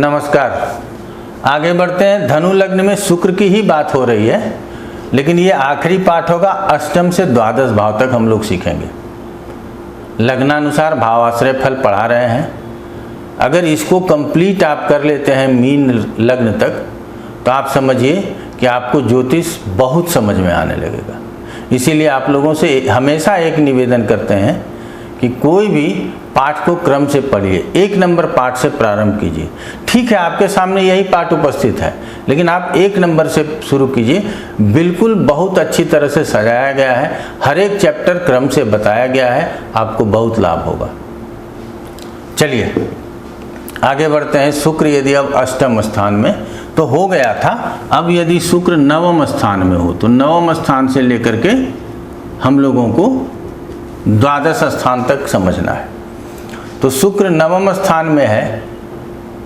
नमस्कार। आगे बढ़ते हैं। धनु लग्न में शुक्र की ही बात हो रही है, लेकिन ये आखिरी पाठ होगा। अष्टम से द्वादश भाव तक हम लोग सीखेंगे। लग्नानुसार भावाश्रय फल पढ़ा रहे हैं। अगर इसको कंप्लीट आप कर लेते हैं मीन लग्न तक, तो आप समझिए कि आपको ज्योतिष बहुत समझ में आने लगेगा। इसीलिए आप लोगों से हमेशा एक निवेदन करते हैं कि कोई भी पाठ को क्रम से पढ़िए, 1 नंबर पाठ से प्रारंभ कीजिए। ठीक है, आपके सामने यही पाठ उपस्थित है, लेकिन आप 1 नंबर से शुरू कीजिए। बिल्कुल बहुत अच्छी तरह से सजाया गया है, हर एक चैप्टर क्रम से बताया गया है, आपको बहुत लाभ होगा। चलिए आगे बढ़ते हैं। शुक्र यदि अब अष्टम स्थान में तो हो गया था, अब यदि शुक्र नवम स्थान में हो तो नवम स्थान से लेकर के हम लोगों को द्वादश स्थान तक समझना है। तो शुक्र नवम स्थान में है,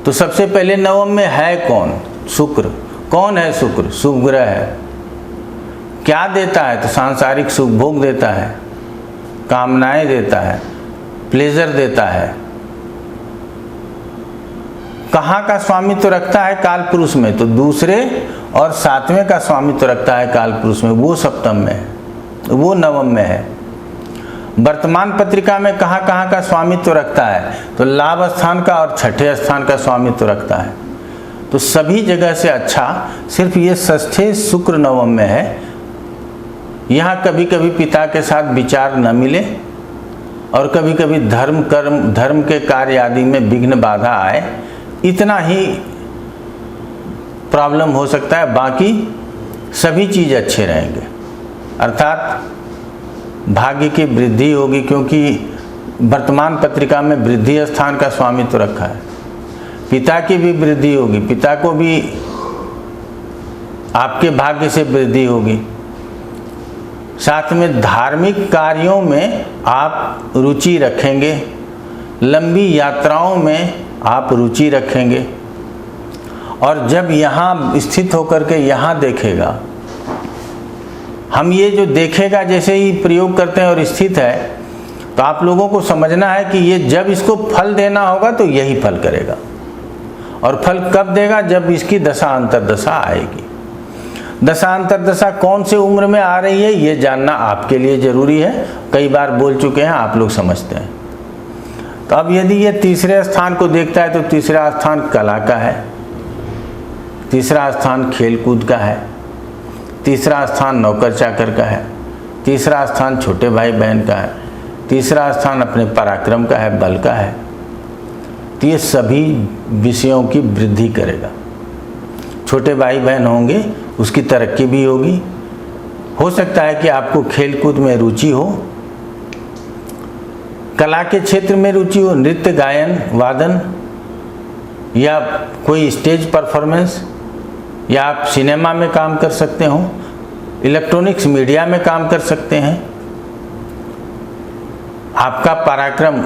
तो सबसे पहले नवम में है कौन? शुक्र। कौन है शुक्र? शुभ ग्रह है। क्या देता है? तो सांसारिक सुख भोग देता है, कामनाएं देता है, प्लेजर देता है। कहाँ का स्वामित्व रखता है? काल पुरुष में। तो दूसरे और 7वें का स्वामित्व रखता है काल पुरुष में, वो सप्तम में है, वो नवम में है। वर्तमान पत्रिका में कहाँ कहाँ का स्वामित्व रखता है? तो लाभ स्थान का और छठे स्थान का स्वामित्व रखता है। तो सभी जगह से अच्छा सिर्फ ये षष्ठे शुक्र नवम में है। यहाँ कभी कभी पिता के साथ विचार न मिले और कभी कभी धर्म के कार्य आदि में विघ्न बाधा आए, इतना ही प्रॉब्लम हो सकता है। बाकी सभी चीज़ अच्छे रहेंगे, अर्थात भाग्य की वृद्धि होगी, क्योंकि वर्तमान पत्रिका में वृद्धि स्थान का स्वामित्व रखा है। पिता की भी वृद्धि होगी, पिता को भी आपके भाग्य से वृद्धि होगी। साथ में धार्मिक कार्यों में आप रुचि रखेंगे, लंबी यात्राओं में आप रुचि रखेंगे। और जब यहाँ स्थित होकर के यहाँ देखेगा, हम ये जो देखेगा जैसे ही प्रयोग करते हैं और स्थित है, तो आप लोगों को समझना है कि ये जब इसको फल देना होगा तो यही फल करेगा। और फल कब देगा? जब इसकी दशा अंतर्दशा आएगी। दशा अंतर्दशा कौन से उम्र में आ रही है, ये जानना आपके लिए जरूरी है। कई बार बोल चुके हैं, आप लोग समझते हैं। तो अब यदि ये तीसरे स्थान को देखता है, तो तीसरा स्थान कला का है, तीसरा स्थान खेलकूद का है, तीसरा स्थान नौकर चाकर का है, तीसरा स्थान छोटे भाई बहन का है, तीसरा स्थान अपने पराक्रम का है, बल का है। तो ये सभी विषयों की वृद्धि करेगा। छोटे भाई बहन होंगे, उसकी तरक्की भी होगी। हो सकता है कि आपको खेलकूद में रुचि हो, कला के क्षेत्र में रुचि हो, नृत्य गायन वादन, या कोई स्टेज परफॉर्मेंस, या आप सिनेमा में काम कर सकते हो, इलेक्ट्रॉनिक्स मीडिया में काम कर सकते हैं। आपका पराक्रम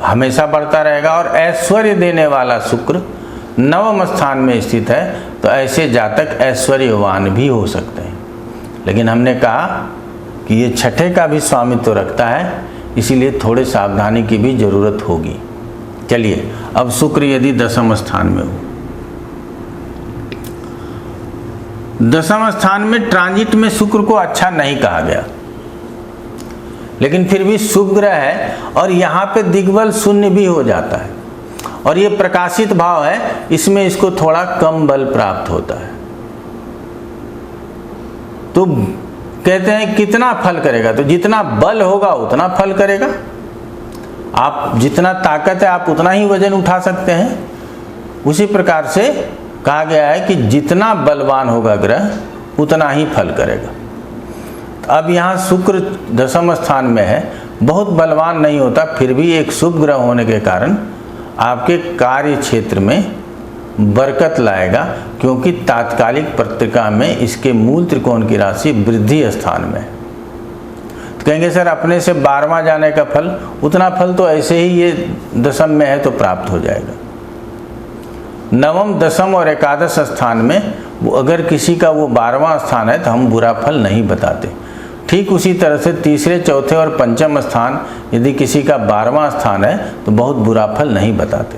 हमेशा बढ़ता रहेगा। और ऐश्वर्य देने वाला शुक्र नवम स्थान में स्थित है, तो ऐसे जातक ऐश्वर्यवान भी हो सकते हैं। लेकिन हमने कहा कि ये छठे का भी स्वामित्व रखता है, इसीलिए थोड़े सावधानी की भी जरूरत होगी। चलिए, अब शुक्र यदि दशम स्थान में हो, दशम स्थान में ट्रांजिट में शुक्र को अच्छा नहीं कहा गया, लेकिन फिर भी शुभ ग्रह है। और यहाँ पे दिग्बल शून्य भी हो जाता है, और ये प्रकाशित भाव है, इसमें इसको थोड़ा कम बल प्राप्त होता है। तो कहते हैं कितना फल करेगा? तो जितना बल होगा उतना फल करेगा। आप जितना ताकत है आप उतना ही वजन उठा सकते हैं। उसी प्रकार से कहा गया है कि जितना बलवान होगा ग्रह उतना ही फल करेगा। तो अब यहाँ शुक्र दशम स्थान में है, बहुत बलवान नहीं होता, फिर भी एक शुभ ग्रह होने के कारण आपके कार्य क्षेत्र में बरकत लाएगा, क्योंकि तात्कालिक पत्रिका में इसके मूल त्रिकोण की राशि वृद्धि स्थान में है। तो कहेंगे सर अपने से 12वां जाने का फल, उतना फल तो ऐसे ही ये दशम में है तो प्राप्त हो जाएगा। नवम, दशम और एकादश स्थान में वो अगर किसी का वो 12वां स्थान है तो हम बुरा फल नहीं बताते। ठीक उसी तरह से तीसरे, चौथे और पंचम स्थान यदि किसी का 12वां स्थान है तो बहुत बुरा फल नहीं बताते।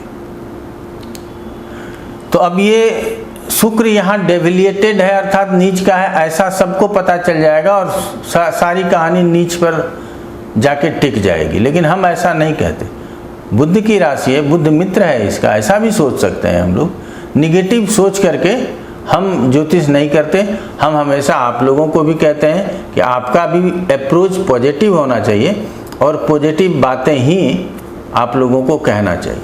तो अब ये शुक्र यहाँ डेविलिएटेड है अर्थात नीच का है, ऐसा सबको पता चल जाएगा और सारी कहानी नीच पर जाके टिक जाएगी। लेकिन हम ऐसा नहीं कहते, बुध की राशि है, बुध मित्र है इसका, ऐसा भी सोच सकते हैं हम लोग। निगेटिव सोच करके हम ज्योतिष नहीं करते। हम हमेशा आप लोगों को भी कहते हैं कि आपका भी अप्रोच पॉजिटिव होना चाहिए और पॉजिटिव बातें ही आप लोगों को कहना चाहिए।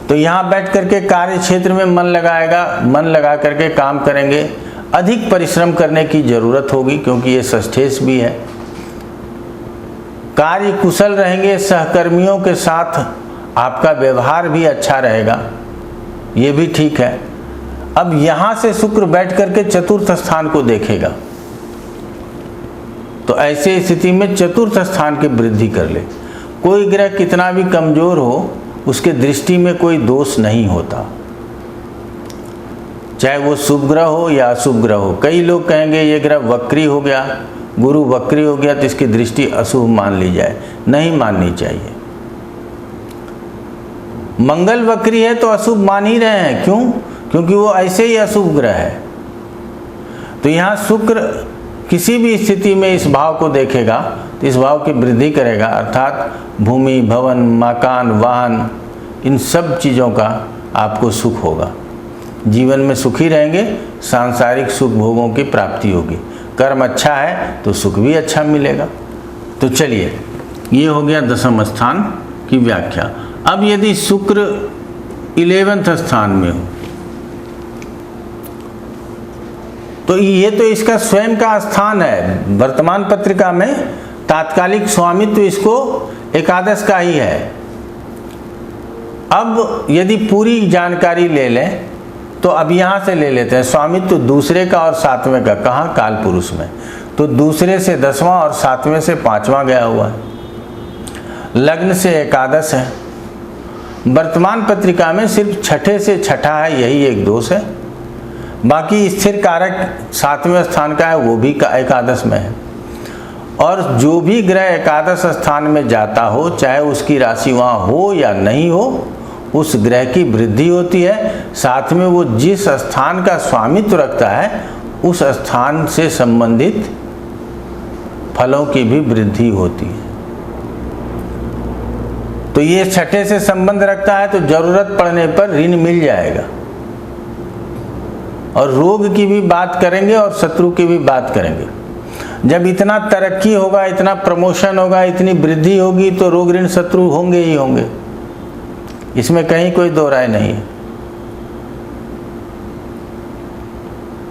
तो यहाँ बैठ करके कार्य क्षेत्र में मन लगा करके काम करेंगे। अधिक परिश्रम करने की जरूरत होगी क्योंकि ये षष्ठेश भी है। कार्य कुशल रहेंगे, सहकर्मियों के साथ आपका व्यवहार भी अच्छा रहेगा, ये भी ठीक है। अब यहाँ से शुक्र बैठ करके चतुर्थ स्थान को देखेगा, तो ऐसे स्थिति में चतुर्थ स्थान की वृद्धि कर ले। कोई ग्रह कितना भी कमजोर हो, उसके दृष्टि में कोई दोष नहीं होता, चाहे वो शुभ ग्रह हो या अशुभ ग्रह हो। कई लोग कहेंगे ये ग्रह वक्री हो गया, गुरु वक्री हो गया, तो इसकी दृष्टि अशुभ मान ली जाए। नहीं माननी चाहिए। मंगल वक्री है तो अशुभ मान ही रहे हैं, क्यों? क्योंकि वो ऐसे ही अशुभ ग्रह है। तो यहाँ शुक्र किसी भी स्थिति में इस भाव को देखेगा तो इस भाव की वृद्धि करेगा, अर्थात भूमि, भवन, मकान, वाहन, इन सब चीज़ों का आपको सुख होगा। जीवन में सुखी रहेंगे, सांसारिक सुख भोगों की प्राप्ति होगी। कर्म अच्छा है तो सुख भी अच्छा मिलेगा। तो चलिए, ये हो गया दशम स्थान की व्याख्या। अब यदि शुक्र 11वें स्थान में हो तो ये तो इसका स्वयं का स्थान है। वर्तमान पत्रिका में तात्कालिक स्वामित्व इसको एकादश का ही है। अब यदि पूरी जानकारी ले लें तो अब यहाँ से ले लेते हैं स्वामित्व दूसरे का और सातवें का। कहाँ? काल पुरुष में। तो दूसरे से 10वां और सातवें से 5वां गया हुआ है। लग्न से एकादश है। वर्तमान पत्रिका में सिर्फ छठे से छठा है, यही एक दोष है। बाकी स्थिर कारक 7वें स्थान का है, वो भी एकादश में है। और जो भी ग्रह एकादश स्थान में जाता हो, चाहे उसकी राशि वहाँ हो या नहीं हो, उस ग्रह की वृद्धि होती है। साथ में वो जिस स्थान का स्वामित्व रखता है उस स्थान से संबंधित फलों की भी वृद्धि होती है। तो ये छठे से संबंध रखता है तो जरूरत पड़ने पर ऋण मिल जाएगा। और रोग की भी बात करेंगे और शत्रु की भी बात करेंगे। जब इतना तरक्की होगा, इतना प्रमोशन होगा, इतनी वृद्धि होगी तो रोग ऋण शत्रु होंगे ही होंगे, इसमें कहीं कोई दो राय नहीं है।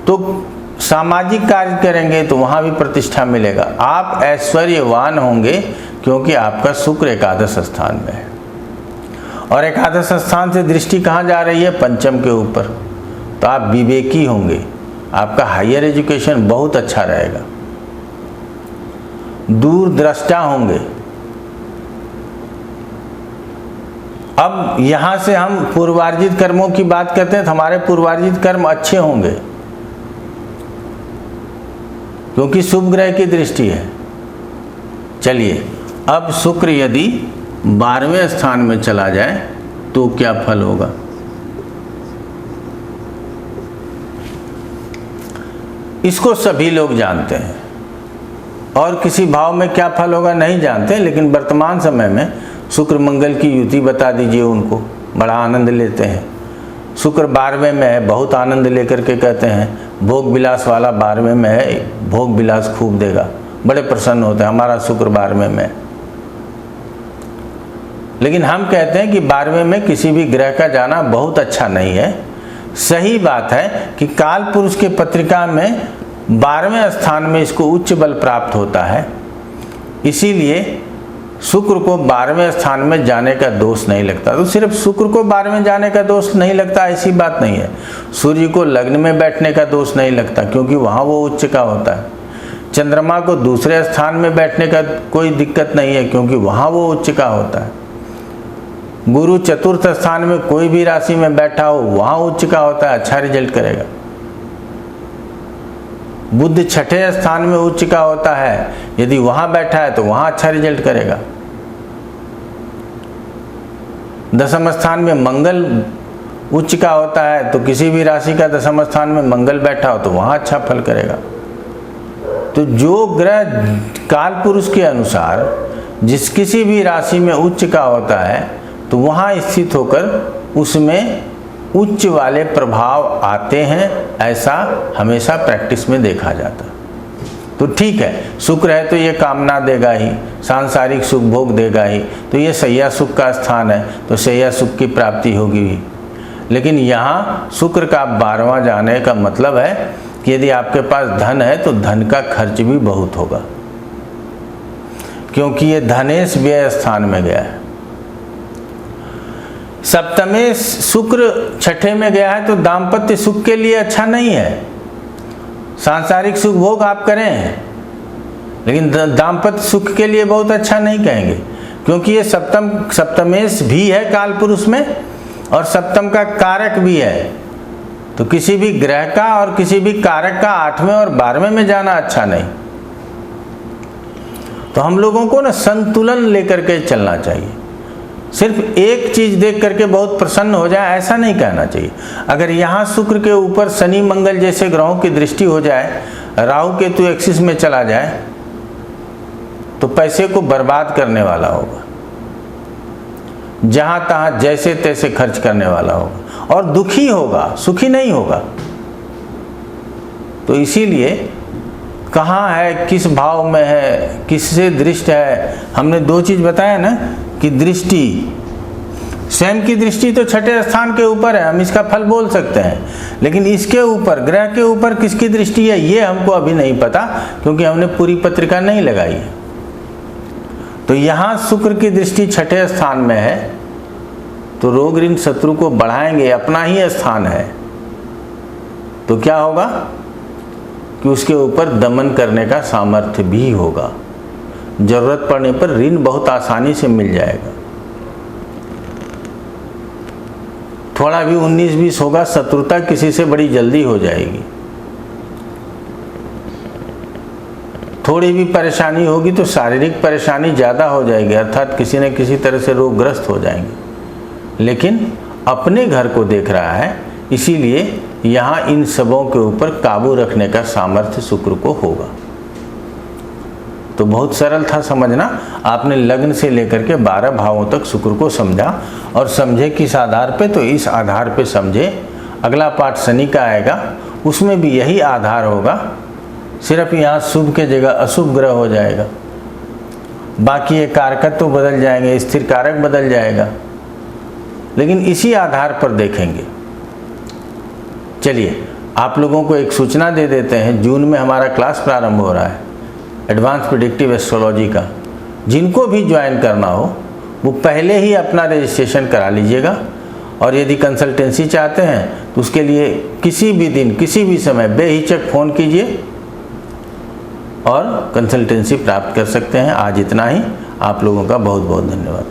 तो सामाजिक कार्य करेंगे तो वहां भी प्रतिष्ठा मिलेगा। आप ऐश्वर्यवान होंगे क्योंकि आपका शुक्र एकादश स्थान में है। और एकादश स्थान से दृष्टि कहाँ जा रही है? पंचम के ऊपर। तो आप विवेकी होंगे, आपका हायर एजुकेशन बहुत अच्छा रहेगा, दूरदृष्टा होंगे। अब यहां से हम पूर्वार्जित कर्मों की बात करते हैं तो हमारे पूर्वार्जित कर्म अच्छे होंगे क्योंकि शुभ ग्रह की दृष्टि है। चलिए, अब शुक्र यदि 12वें स्थान में चला जाए तो क्या फल होगा? इसको सभी लोग जानते हैं और किसी भाव में क्या फल होगा नहीं जानते, लेकिन वर्तमान समय में शुक्र मंगल की युति बता दीजिए उनको, बड़ा आनंद लेते हैं। शुक्र 12वें में है, बहुत आनंद लेकर के कहते हैं भोग विलास वाला 12वें में है, भोग विलास खूब देगा, बड़े प्रसन्न होते हैं, हमारा शुक्र 12वें में है। लेकिन हम कहते हैं कि 12वें में किसी भी ग्रह का जाना बहुत अच्छा नहीं है। सही बात है कि काल पुरुष के पत्रिका में 12वें स्थान में इसको उच्च बल प्राप्त होता है, इसीलिए शुक्र को 12वें स्थान में जाने का दोष नहीं लगता। तो सिर्फ शुक्र को 12वें जाने का दोष नहीं लगता ऐसी बात नहीं है। सूर्य को लग्न में बैठने का दोष नहीं लगता क्योंकि वहाँ वो उच्च का होता है। चंद्रमा को दूसरे स्थान में बैठने का कोई दिक्कत नहीं है क्योंकि वहाँ वो उच्च का होता है। गुरु चतुर्थ स्थान में कोई भी राशि में बैठा हो वहाँ उच्च का होता है, अच्छा रिजल्ट करेगा। बुध छठे स्थान में उच्च का होता है, यदि वहां बैठा है तो वहां अच्छा रिजल्ट करेगा। दसम स्थान में मंगल उच्च का होता है तो किसी भी राशि का दशम स्थान में मंगल बैठा हो तो वहाँ अच्छा फल करेगा। तो जो ग्रह काल पुरुष के अनुसार जिस किसी भी राशि में उच्च का होता है तो वहाँ स्थित होकर उसमें उच्च वाले प्रभाव आते हैं, ऐसा हमेशा प्रैक्टिस में देखा जाता है। तो ठीक है, शुक्र है तो ये कामना देगा ही, सांसारिक सुख भोग देगा ही, तो ये शैया सुख का स्थान है तो शैया सुख की प्राप्ति होगी ही। लेकिन यहाँ शुक्र का 12वां जाने का मतलब है कि यदि आपके पास धन है तो धन का खर्च भी बहुत होगा, क्योंकि ये धनेश व्यय स्थान में गया है। सप्तमेश शुक्र छठे में गया है तो दाम्पत्य सुख के लिए अच्छा नहीं है। सांसारिक सुख भोग आप करें लेकिन दाम्पत्य सुख के लिए बहुत अच्छा नहीं कहेंगे, क्योंकि ये सप्तमेश भी है काल पुरुष में और सप्तम का कारक भी है। तो किसी भी ग्रह का और किसी भी कारक का 8वें और 12वें में जाना अच्छा नहीं। तो हम लोगों को ना संतुलन लेकर के चलना चाहिए। सिर्फ एक चीज देख करके बहुत प्रसन्न हो जाए ऐसा नहीं कहना चाहिए। अगर यहाँ शुक्र के ऊपर शनि मंगल जैसे ग्रहों की दृष्टि हो जाए, राहु केतु एक्सिस में चला जाए, तो पैसे को बर्बाद करने वाला होगा, जहां तहां जैसे तैसे खर्च करने वाला होगा और दुखी होगा, सुखी नहीं होगा। तो इसीलिए कहाँ है, किस भाव में है, किससे दृष्ट है, हमने 2 चीज बताया ना कि दृष्टि, स्वयं की दृष्टि तो छठे स्थान के ऊपर है, हम इसका फल बोल सकते हैं, लेकिन इसके ऊपर ग्रह के ऊपर किसकी दृष्टि है ये हमको अभी नहीं पता, क्योंकि हमने पूरी पत्रिका नहीं लगाई है। तो यहाँ शुक्र की दृष्टि छठे स्थान में है तो रोग ऋण शत्रु को बढ़ाएंगे, अपना ही स्थान है, तो क्या होगा कि उसके ऊपर दमन करने का सामर्थ्य भी होगा। जरूरत पड़ने पर ऋण बहुत आसानी से मिल जाएगा। थोड़ा भी 19-20 होगा, शत्रुता किसी से बड़ी जल्दी हो जाएगी। थोड़ी भी परेशानी होगी तो शारीरिक परेशानी ज़्यादा हो जाएगी, अर्थात किसी न किसी तरह से रोगग्रस्त हो जाएंगे। लेकिन अपने घर को देख रहा है, इसीलिए यहाँ इन सबों के ऊपर काबू रखने का सामर्थ्य शुक्र को होगा। तो बहुत सरल था समझना। आपने लग्न से लेकर के 12 भावों तक शुक्र को समझा और समझे किस आधार पे, तो इस आधार पे समझे। अगला पाठ शनि का आएगा, उसमें भी यही आधार होगा, सिर्फ यहाँ शुभ के जगह अशुभ ग्रह हो जाएगा। बाकी ये कारकत्व तो बदल जाएंगे, स्थिर कारक बदल जाएगा, लेकिन इसी आधार पर देखेंगे। चलिए आप लोगों को एक सूचना दे देते हैं, जून में हमारा क्लास प्रारंभ हो रहा है एडवांस प्रेडिक्टिव एस्ट्रोलॉजी का। जिनको भी ज्वाइन करना हो वो पहले ही अपना रजिस्ट्रेशन करा लीजिएगा, और यदि कंसल्टेंसी चाहते हैं तो उसके लिए किसी भी दिन किसी भी समय बेहिचक फ़ोन कीजिए और कंसल्टेंसी प्राप्त कर सकते हैं। आज इतना ही। आप लोगों का बहुत बहुत धन्यवाद।